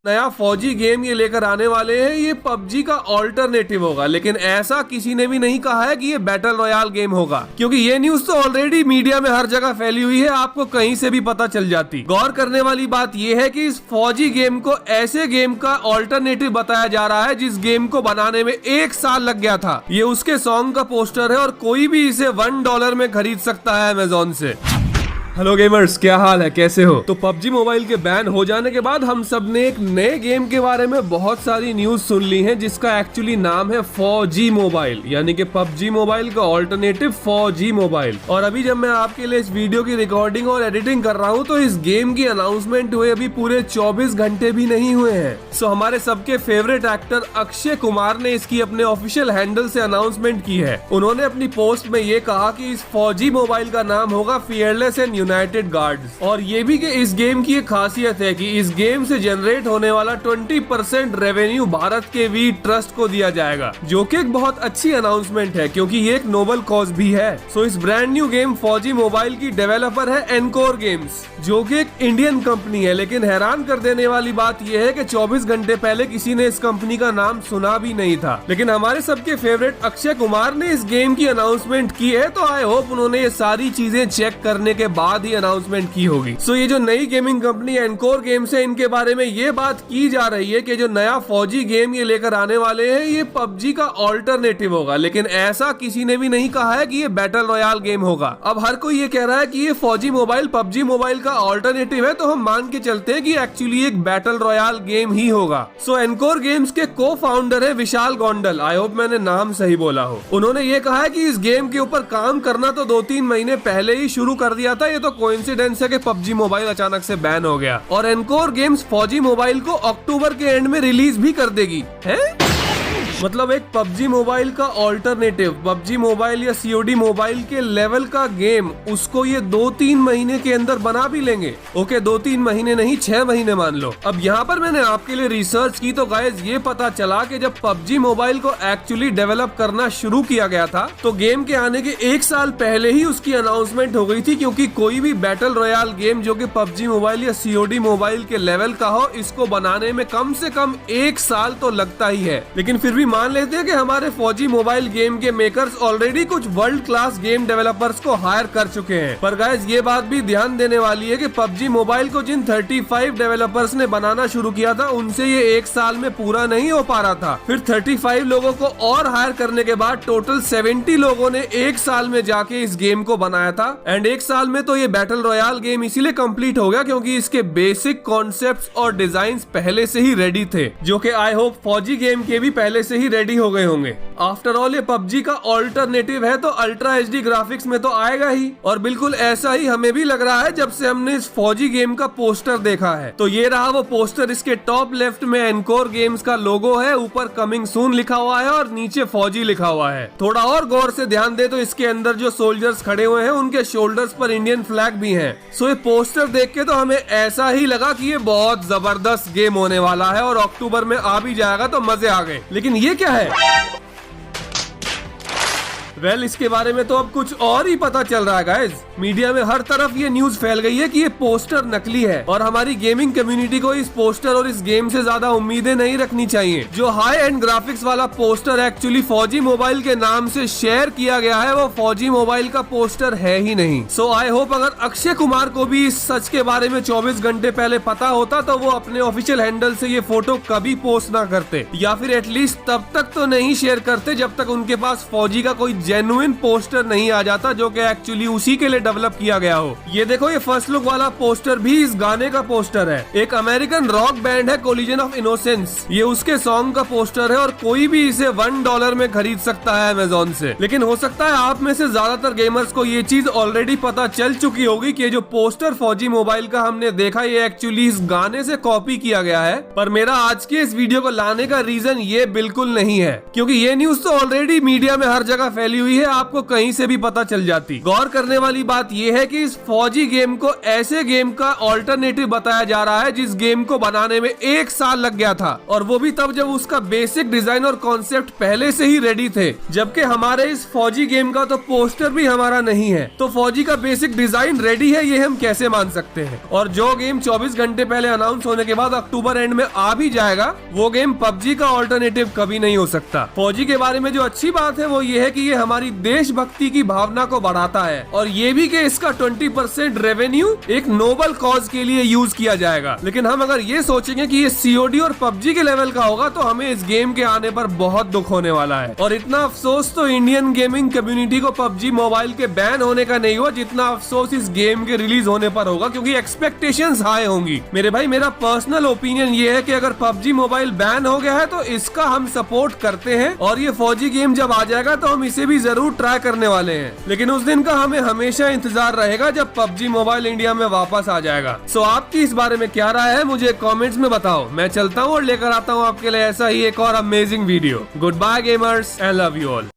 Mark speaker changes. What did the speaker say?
Speaker 1: नया फौजी गेम ये लेकर आने वाले हैं। ये पबजी का ऑल्टरनेटिव होगा, लेकिन ऐसा किसी ने भी नहीं कहा है कि ये बैटल रॉयल गेम होगा, क्योंकि ये न्यूज तो ऑलरेडी मीडिया में हर जगह फैली हुई है, आपको कहीं से भी पता चल जाती। गौर करने वाली बात ये है कि इस फौजी गेम को ऐसे गेम का ऑल्टरनेटिव बताया जा रहा है जिस गेम को बनाने में 1 साल लग गया था। ये उसके सॉन्ग का पोस्टर है और कोई भी इसे $1 में खरीद सकता है अमेजोन से। हेलो गेमर्स, क्या हाल है, कैसे हो? तो पबजी मोबाइल के बैन हो जाने के बाद हम सब ने एक नए गेम के बारे में बहुत सारी न्यूज सुन ली हैं, जिसका एक्चुअली नाम है फौजी मोबाइल, यानी कि पबजी मोबाइल का ऑल्टरनेटिव फौजी मोबाइल। और अभी जब मैं आपके लिए इस वीडियो की रिकॉर्डिंग और एडिटिंग कर रहा हूँ तो इस गेम की अनाउंसमेंट हुए अभी पूरे 24 घंटे भी नहीं हुए हैं। सो हमारे सबके फेवरेट एक्टर अक्षय कुमार ने इसकी अपने ऑफिशियल हैंडल से अनाउंसमेंट की है। उन्होंने अपनी पोस्ट में ये कहा कि इस फौजी मोबाइल का नाम होगा फियरलेस एंड यूनाइटेड गार्ड्स। और ये भी कि इस गेम की एक खासियत है कि इस गेम से जनरेट होने वाला 20% रेवेन्यू भारत के वी ट्रस्ट को दिया जाएगा, जो कि एक बहुत अच्छी अनाउंसमेंट है क्योंकि ये एक नोबल कॉज भी है। सो इस ब्रांड न्यू गेम फौजी मोबाइल की डेवलपर है एनकोर गेम्स, जो कि एक इंडियन कंपनी है। लेकिन हैरान कर देने वाली बात यह है कि 24 घंटे पहले किसी ने इस कंपनी का नाम सुना भी नहीं था। लेकिन हमारे सबके फेवरेट अक्षय कुमार ने इस गेम की अनाउंसमेंट की है, तो आई होप उन्होंने ये सारी चीजें चेक करने के बाद ही अनाउंसमेंट की होगी। सो ये जो नई गेमिंग कंपनी एनकोर गेम्स है, इनके बारे में ये बात की जा रही है कि जो नया फौजी गेम ये लेकर आने वाले हैं ये पबजी का ऑल्टरनेटिव होगा, लेकिन ऐसा किसी ने भी नहीं कहा है कि ये बैटल रॉयल गेम होगा। अब हर कोई ये कह रहा है कि ये फौजी मोबाइल पबजी मोबाइल का ऑल्टरनेटिव है, तो हम मान के चलते हैं कि एक्चुअली एक बैटल रॉयल गेम ही होगा। सो एनकोर गेम्स के को फाउंडर है विशाल गोंडल, आई होप मैंने नाम सही बोला हो। उन्होंने ये कहा है कि इस गेम के ऊपर काम करना तो 2-3 महीने पहले ही शुरू कर दिया था, ये तो कोइंसिडेंस है कि पबजी मोबाइल अचानक से बैन हो गया। और एनकोर गेम्स फौजी मोबाइल को अक्टूबर के एंड में रिलीज भी कर देगी। है मतलब एक पबजी मोबाइल का ऑल्टरनेटिव, पबजी मोबाइल या सीओडी मोबाइल के लेवल का गेम, उसको ये 2-3 महीने के अंदर बना भी लेंगे। ओके, 2-3 महीने नहीं, 6 महीने मान लो। अब यहाँ पर मैंने आपके लिए रिसर्च की तो गाइस ये पता चला कि जब पबजी मोबाइल को एक्चुअली डेवलप करना शुरू किया गया था तो गेम के आने के 1 साल पहले ही उसकी अनाउंसमेंट हो गई थी, क्योंकि कोई भी बैटल रॉयल गेम जो कि पबजी मोबाइल या सीओडी मोबाइल के लेवल का हो, इसको बनाने में कम से कम 1 साल तो लगता ही है। लेकिन फिर भी मान लेते हैं कि हमारे फौजी मोबाइल गेम के मेकर्स ऑलरेडी कुछ वर्ल्ड क्लास गेम डेवलपर्स को हायर कर चुके हैं। पर गाइस ये बात भी ध्यान देने वाली है कि पबजी मोबाइल को जिन 35 डेवलपर्स ने बनाना शुरू किया था उनसे ये 1 साल में पूरा नहीं हो पा रहा था। फिर 35 लोगों को और हायर करने के बाद टोटल 70 लोगों ने 1 साल में जाके इस गेम को बनाया था। एंड 1 साल में तो ये बैटल रॉयल गेम इसीलिए कंप्लीट हो गया क्योंकि इसके बेसिक कॉन्सेप्ट्स और डिजाइन पहले से ही रेडी थे, जो कि आई होप फौजी गेम के भी पहले से ही रेडी हो गए होंगे। आफ्टर ऑल ये पबजी का ऑल्टरनेटिव है तो अल्ट्रा एचडी ग्राफिक्स में तो आएगा ही, और बिल्कुल ऐसा ही हमें भी लग रहा है जब से हमने इस फौजी गेम का पोस्टर देखा है। तो ये रहा वो पोस्टर, इसके टॉप लेफ्ट में एनकोर गेम्स का लोगो है, ऊपर कमिंग सून लिखा हुआ है और नीचे फौजी लिखा हुआ है। थोड़ा और गौर से ध्यान दे तो इसके अंदर जो सोल्जर्स खड़े हुए हैं उनके शोल्डर्स पर इंडियन फ्लैग भी है। सो ये पोस्टर देख के तो हमें ऐसा ही लगा कि ये बहुत जबरदस्त गेम होने वाला है और अक्टूबर में आ भी जाएगा, तो मजे आ गए। लेकिन ये क्या है? इसके बारे में तो अब कुछ और ही पता चल रहा है गाइस। मीडिया में हर तरफ ये न्यूज फैल गई है कि ये पोस्टर नकली है और हमारी गेमिंग कम्युनिटी को इस पोस्टर और इस गेम से ज्यादा उम्मीदें नहीं रखनी चाहिए। जो हाई एंड ग्राफिक्स वाला पोस्टर एक्चुअली फौजी मोबाइल के नाम से शेयर किया गया है, वो फौजी मोबाइल का पोस्टर है ही नहीं। सो आई होप अगर अक्षय कुमार को भी इस सच के बारे में 24 घंटे पहले पता होता तो वो अपने ऑफिशियल हैंडल से ये फोटो कभी पोस्ट ना करते, या फिर एटलीस्ट तब तक तो नहीं शेयर करते जब तक उनके पास फौजी का कोई जेन्युइन पोस्टर नहीं आ जाता, जो कि एक्चुअली उसी के लिए डेवलप किया गया हो। ये देखो, ये फर्स्ट लुक वाला पोस्टर भी इस गाने का पोस्टर है। एक अमेरिकन रॉक बैंड है कोलिजन ऑफ इनोसेंस, ये उसके सॉन्ग का पोस्टर है और कोई भी इसे $1 में खरीद सकता है अमेजोन से। लेकिन हो सकता है आप में से ज्यादातर गेमर्स को ये चीज ऑलरेडी पता चल चुकी होगी कि जो पोस्टर फौजी मोबाइल का हमने देखा ये एक्चुअली इस गाने से कॉपी किया गया है। पर मेरा आज के इस वीडियो को लाने का रीजन ये बिल्कुल नहीं है, क्योंकि ये न्यूज तो ऑलरेडी मीडिया में हर जगह फैली फैली हुई है आपको कहीं से भी पता चल जाती। गौर करने वाली बात यह है कि इस फौजी गेम को ऐसे गेम का ऑल्टरनेटिव बताया जा रहा है जिस गेम को बनाने में 1 साल लग गया था, और वो भी तब जब उसका बेसिक डिजाइन और कॉन्सेप्ट पहले से ही रेडी थे। जबकि हमारे इस फौजी गेम का तो पोस्टर भी हमारा नहीं है, तो फौजी का बेसिक डिजाइन रेडी है ये हम कैसे मान सकते हैं। और जो गेम 24 घंटे पहले अनाउंस होने के बाद अक्टूबर एंड में आ भी जाएगा, वो गेम पबजी का ऑल्टरनेटिव कभी नहीं हो सकता। फौजी के बारे में जो अच्छी बात है वो ये है कि ये हमारी देशभक्ति की भावना को बढ़ाता है, और ये भी कि इसका 20% रेवेन्यू एक नोबल कॉज के लिए यूज किया जाएगा। लेकिन हम अगर ये सोचेंगे कि ये सीओडी और पबजी के लेवल का होगा तो हमें इस गेम के आने पर बहुत दुख होने वाला है। और इतना अफसोस तो इंडियन गेमिंग कम्युनिटी को पबजी मोबाइल के बैन होने का नहीं हुआ, जितना अफसोस इस गेम के रिलीज होने पर होगा, क्योंकि एक्सपेक्टेशंस हाई होंगी। मेरे भाई, मेरा पर्सनल ओपिनियन ये है कि अगर पबजी मोबाइल बैन हो गया है तो इसका हम सपोर्ट करते हैं, और ये फौजी गेम जब आ जाएगा तो हम इसे भी जरूर ट्राई करने वाले हैं। लेकिन उस दिन का हमें हमेशा इंतजार रहेगा जब पबजी मोबाइल इंडिया में वापस आ जाएगा। सो आपकी इस बारे में क्या राय है मुझे कमेंट्स में बताओ। मैं चलता हूँ और लेकर आता हूँ आपके लिए ऐसा ही एक और amazing video. Good bye gamers and love you all.